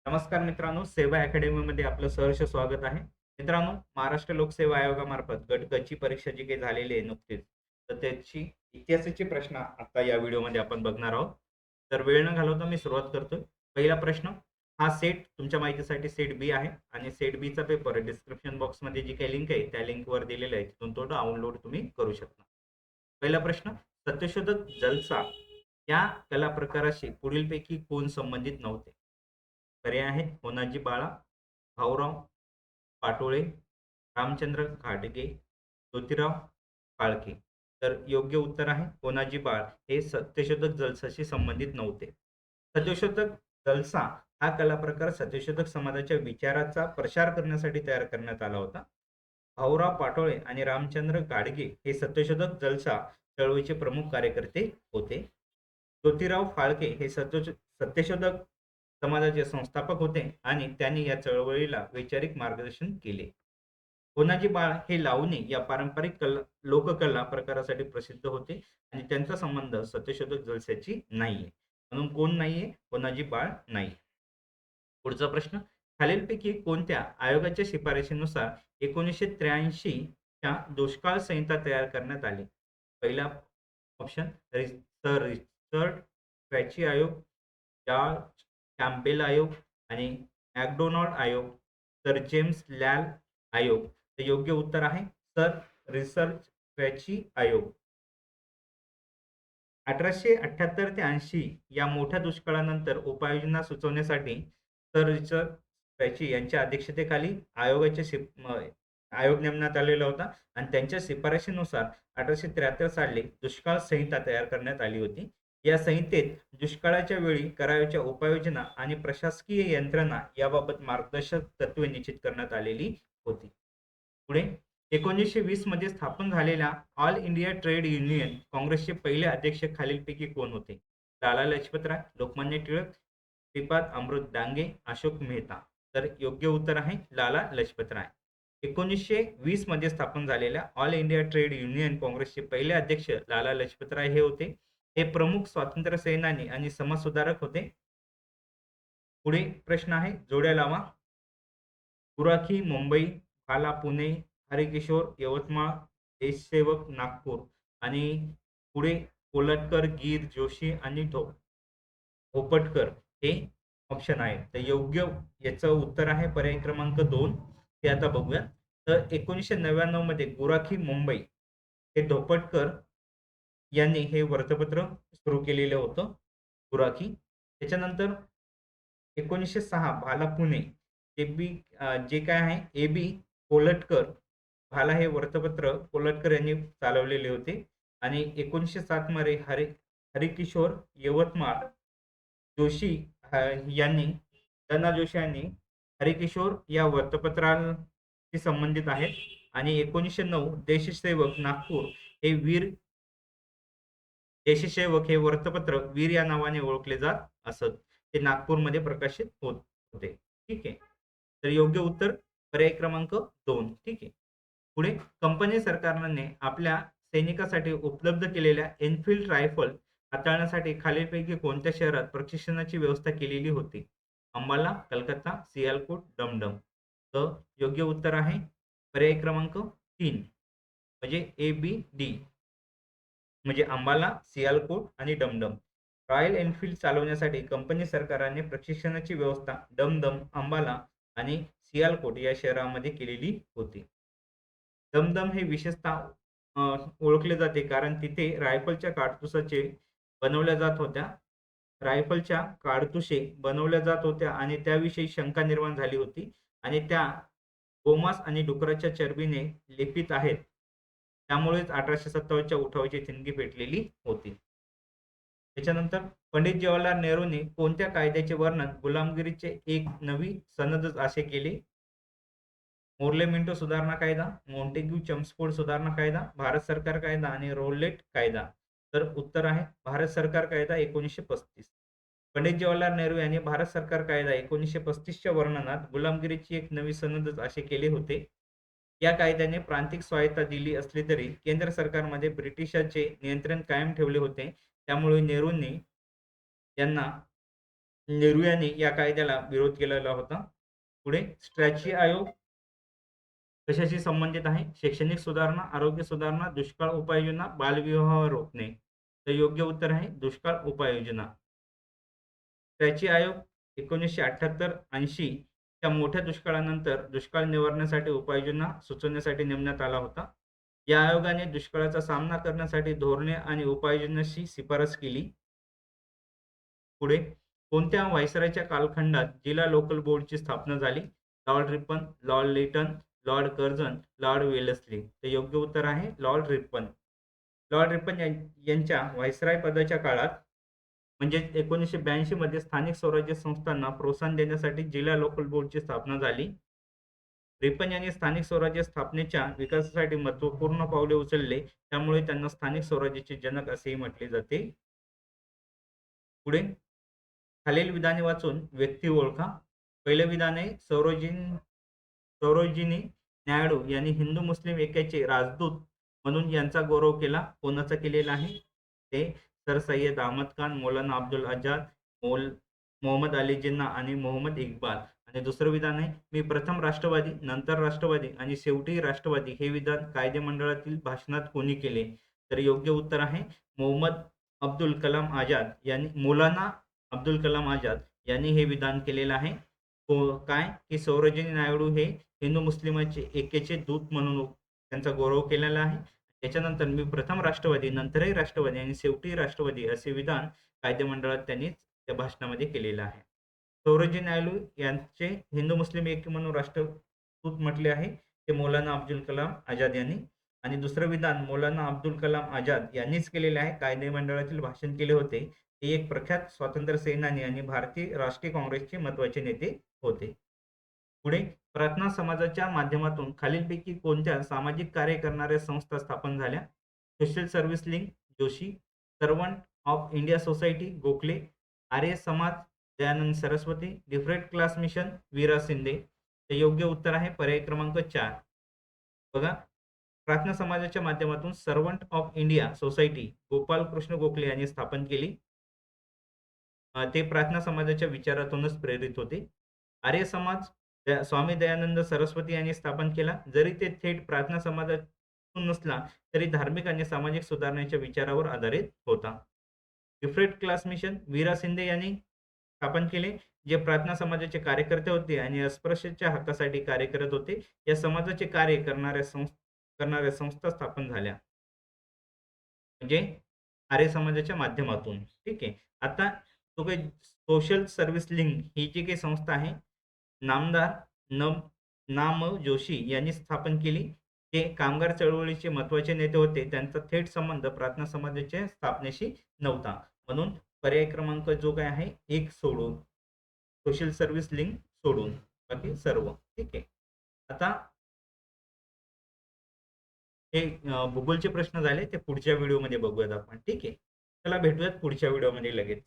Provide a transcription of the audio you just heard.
नमस्कार मित्रांनो, सेवा अकॅडमीमध्ये आपलं सहर्ष स्वागत आहे. मित्रांनो, महाराष्ट्र लोकसेवा आयोगामार्फत गट क ची परीक्षा जी काही झालेली आहे नुकतीच, तर त्याची इतिहासाचे प्रश्न आता या व्हिडिओमध्ये आपण बघणार आहोत. तर वेळ न घालवता मी सुरुवात करतोय. पहिला प्रश्न, हा सेट तुमच्या माहितीसाठी सेट बी आहे आणि सेट बीचा पेपर डिस्क्रिप्शन बॉक्समध्ये जी काही लिंक आहे त्या लिंकवर दिलेलं आहे, तिथून तो डाउनलोड तुम्ही करू शकता. पहिला प्रश्न, सत्यशोधक जलसा या कला प्रकाराशी पुढीलपैकी कोण संबंधित नव्हते? पर्याय आहेत होनाजी बाळा, भाऊराव पाटोळे, रामचंद्र घाटगे, ज्योतिराव फाळके. तर योग्य उत्तर आहे होनाजी बाळ हे सत्यशोधक जलसाशी संबंधित नव्हते. सत्यशोधक जलसा हा कला प्रकार सत्यशोधक समाजाच्या विचाराचा प्रसार करण्यासाठी तयार करण्यात आला होता. भाऊराव पाटोळे आणि रामचंद्र गाडगे हे सत्यशोधक जलसा चळवळीचे प्रमुख कार्यकर्ते होते. ज्योतिराव फाळके हे सत्यशोधक समाजाचे संस्थापक होते आणि त्यांनी या चळवळीला वैचारिक मार्गदर्शन केले. होनाजी बाळ हे लावणी या पारंपरिक लोककला प्रकारासाठी प्रसिद्ध होते आणि त्यांचा संबंध सत्यशोधक जलस्याची नाहीये. म्हणून कोण नाहीये? होनाजी बाळ नाही. पुढचा प्रश्न, खालीलपैकी कोणत्या आयोगाच्या शिफारशीनुसार 1983 च्या दुष्काळ संहिता तयार करण्यात आली? पहिला ऑप्शन सर रिचर्ड क्रॅची आयोग, जॉर्ज कॅम्पेल आयोग आणि मॅकडोनाल्ड आयोग, सर जेम्स लॅल आयोग. तर योग्य उत्तर आहे सर रिसर्च क्रॅची आयोग. 1878 ते 80 या मोठ्या दुष्काळानंतर उपाययोजना सुचवण्यासाठी सर रिचर्ड क्रॅची यांच्या अध्यक्षतेखाली आयोग नेमण्यात आलेला होता आणि त्यांच्या शिफारशीनुसार 1873 साली दुष्काळ संहिता तयार करण्यात आली होती. या संहितेत दुष्काळाच्या वेळी करावयाच्या उपाययोजना आणि प्रशासकीय यंत्रणा याबाबत मार्गदर्शक तत्त्वे निश्चित करण्यात आलेली होती. पुढे, 1920 मध्ये स्थापन झालेल्या ऑल इंडिया ट्रेड युनियन काँग्रेसचे पहिले अध्यक्ष खालीलपैकी कोण होते? लाला लजपतराय, लोकमान्य टिळक, श्रीपाद अमृत डांगे, अशोक मेहता. तर योग्य उत्तर आहे लाला लजपतराय. 1920 मध्ये स्थापन झालेल्या ऑल इंडिया ट्रेड युनियन काँग्रेसचे पहिले अध्यक्ष लाला लजपतराय हे होते. हे प्रमुख स्वातंत्र्य सेनानी आणि समाजसुधारक होते. पुढे प्रश्न आहे, जोड्या लावा. गुराखी मुंबई, भाला पुणे, हरिकिशोर यवतमाळ, देशसेवक नागपूर आणि पुढे कोल्हटकर, गीर, जोशी आणि भोपटकर हे ऑप्शन आहे. तर योग्य याचं उत्तर आहे पर्याय क्रमांक 2. ते आता बघूया. तर 1999 मध्ये गुराखी मुंबई हे धोपटकर यांनी हे वृत्तपत्र सुरू केलेलं होतं, गुराखी. त्याच्यानंतर 1906 भाला पुणे जे काय आहे ए.बी. कोल्हटकर, भाला हे वृत्तपत्र कोल्हटकर यांनी चालवलेले होते आणि 1907 मध्ये हरिकिशोर यवतमाळ जोशी यांनी दना जोशी यांनी हरिकिशोर या वृत्तपत्राशी संबंधित आहेत आणि 1909 देशसेवक नागपूर हे देशसेवक हे वृत्तपत्र वीर या नावाने ओळखले जात असत. ते नागपूरमध्ये प्रकाशित होत होते. ठीक आहे. तर योग्य उत्तर पर्याय क्रमांक 2. ठीक आहे. पुढे, कंपनी सरकारने आपल्या सैनिकासाठी उपलब्ध केलेल्या एनफील्ड रायफल हाताळण्यासाठी खालीलपैकी कोणत्या शहरात प्रशिक्षणाची व्यवस्था केलेली होती? अंबाला, कलकत्ता, सियालकोट, डमडम. तर योग्य उत्तर आहे पर्याय क्रमांक 3 म्हणजे ए, बी, डी. म्हणजे अंबाला, सियालकोट आणि डमडम. रॉयल एनफील्ड चालवण्यासाठी कंपनी सरकारने प्रशिक्षणाची व्यवस्था डमडम, अंबाला आणि सियालकोट या शहरांमध्ये केलेली होती. दमदम हे विशेषतः ओळखले जाते कारण तिथे रायफलच्या काडतुसाचे बनवल्या जात होत्या. रायफलच्या काडतुसे बनवल्या जात होत्या आणि त्याविषयी शंका निर्माण झाली होती आणि त्या गोमांस आणि डुकराच्या चरबीने लेपित आहेत. त्यामुळेच 1857 च्या उठावाची ठिणगी पेटलेली होती. त्याच्यानंतर पंडित जवाहरलाल नेहरूंनी कोणत्या कायद्याचे वर्णन गुलामगिरीचे एक नवी सनदच असे केले? मोर्ले मिंटो सुधारणा कायदा, मॉन्टेग्यू चम्सफोर्ड सुधारणा कायदा, भारत सरकार कायदा आणि रोलेट कायदा. तर उत्तर आहे भारत सरकार कायदा 1935. पंडित जवाहरलाल नेहरू यांनी भारत सरकार कायदा 1935 च्या वर्णनात गुलामगिरीची एक नवी सनदच असे केले होते. या कायद्याने प्रांतिक स्वायत्ता दिली असली तरी केंद्र सरकारमध्ये ब्रिटिशांचे नियंत्रण कायम ठेवले होते. त्यामुळे नेहरूंनी यांना नेहरू यांनी या कायद्याला विरोध केलेला होता. पुढे स्ट्रॅची आयोग कशाशी संबंधित आहे? शैक्षणिक सुधारणा, आरोग्य सुधारणा, दुष्काळ उपाययोजना, बालविवाह रोखणे. तर योग्य उत्तर आहे दुष्काळ उपाययोजना. स्ट्रॅची आयोग 1978-80 च्या मोठ्या दुष्काळानंतर दुष्काळ निवारणासाठी उपाययोजना सुचवण्यासाठी नेमण्यात आला होता. या आयोगाने दुष्काळाचा सामना करण्यासाठी धोरणे आणि उपाययोजनांची शिफारस केली. पुढे कोणत्या व्हाईसरॉयच्या कालखंडात जिल्हा लोकल बोर्डची स्थापना झाली? लॉर्ड रिपन, लॉर्ड लेटन, लॉर्ड कर्झन, लॉर्ड वेलेस्ली. तर योग्य उत्तर आहे लॉर्ड रिपन. लॉर्ड रिपन यांच्या व्हाईसरॉय पदाच्या काळात म्हणजे 1982 मध्ये स्थानिक स्वराज्य संस्थांना प्रोत्साहन देण्यासाठी जिल्हा लोकल बोर्डची स्थापना झाली. रिपन यांनी स्थानिक स्वराज्य स्थापनेच्या विकासासाठी महत्त्वपूर्ण पावले उचलले, त्यामुळे त्यांना स्थानिक स्वराज्याचे जनक असेही म्हटले जाते. पुढे खालील विधाने वाचून व्यक्ती ओळखा. पहिलं विधान आहे सरोजिनी नायडू यांनी हिंदू मुस्लिम ऐक्याचे राजदूत म्हणून यांचा गौरव केला. कोणाचा केलेला आहे? ते सर सय्यद अहमद खान, मौलाना अब्दुल आझाद, मोहम्मद अली जिन्ना आणि मोहम्मद इक्बाल. आणि दुसरं विधान आहे मी प्रथम राष्ट्रवादी, नंतर राष्ट्रवादी आणि शेवटी राष्ट्रवादी. हे विधान कायदेमंडळातील भाषणात कोणी केले? तर योग्य उत्तर आहे मोहम्मद अब्दुल कलाम आझाद यांनी, मौलाना अब्दुल कलाम आझाद यांनी हे विधान केलेलं आहे. काय की सरोजिनी नायडू हे हिंदू मुस्लिमांचे ऐक्याचे दूत म्हणून त्यांचा गौरव केलेला आहे. त्याच्यानंतर मी प्रथम राष्ट्रवादी, नंतरही राष्ट्रवादी आणि शेवटी राष्ट्रवादी असे विधान कायदेमंडळात त्यांनी त्या भाषणामध्ये केलेलं आहे. सरोजिनी नायडू यांचे हिंदू मुस्लिम ऐक्य म्हणून राष्ट्रदूत म्हटले आहे ते मौलाना अब्दुल कलाम आझाद यांनी. आणि दुसरं विधान मौलाना अब्दुल कलाम आझाद यांनीच केलेले आहे. कायदेमंडळातील भाषण केले होते. ते एक प्रख्यात स्वातंत्र्य सेनानी आणि भारतीय राष्ट्रीय काँग्रेसचे महत्त्वाचे नेते होते. पुढे प्रार्थना समाजाच्या माध्यमातून खालीलपैकी कोणत्या सामाजिक कार्य करणाऱ्या संस्था स्थापन झाल्या? Social service league Joshi, servant of India society Gokhale, Arya Samaj Dayanand Saraswati, different class mission वीरा शिंदे. ते योग्य उत्तर आहे पर्याय क्रमांक 4. बघा, प्रार्थना समाजाच्या माध्यमातून servant of India society Gopal Krishna Gokhale यांनी स्थापन केली. ते प्रार्थना समाजाच्या विचारातूनच प्रेरित होते. आर्य समाज स्वामी दयानंद सरस्वती यांनी स्थापन केला. जरी ते थेट प्रार्थना समाजातून नसला तरी धार्मिक आणि सामाजिक सुधारणेच्या विचारावर आधारित होता. डिफरेंट क्लास मिशन वीरा शिंदे यांनी स्थापन केले, जे प्रार्थना समाजाचे कार्यकर्ते होते आणि अस्पृश्याच्या हक्कासाठी कार्य करत होते. या समाजाचे कार्य करणाऱ्या संस्था स्थापन झाल्या म्हणजे आर्य समाजाच्या माध्यमातून. ठीक आहे. आता तो काही सोशल सर्व्हिस लिंक ही जी काही संस्था आहे, नामदार नम नाम जोशी यांनी स्थापन केली. ते कामगार चळवळीचे महत्त्वाचे नेते होते. त्यांचा थेट संबंध प्रार्थना समाजाच्या स्थापनेशी नव्हता. म्हणून पर्याय क्रमांक जो काय आहे 1 सोडून, सोशल सर्व्हिस लिंक सोडून बाकी सर्व. ठीक आहे. आता हे भूगोलचे प्रश्न झाले, ते पुढच्या व्हिडिओमध्ये बघूयात आपण. ठीक आहे. चला भेटूयात पुढच्या व्हिडिओमध्ये लगेच.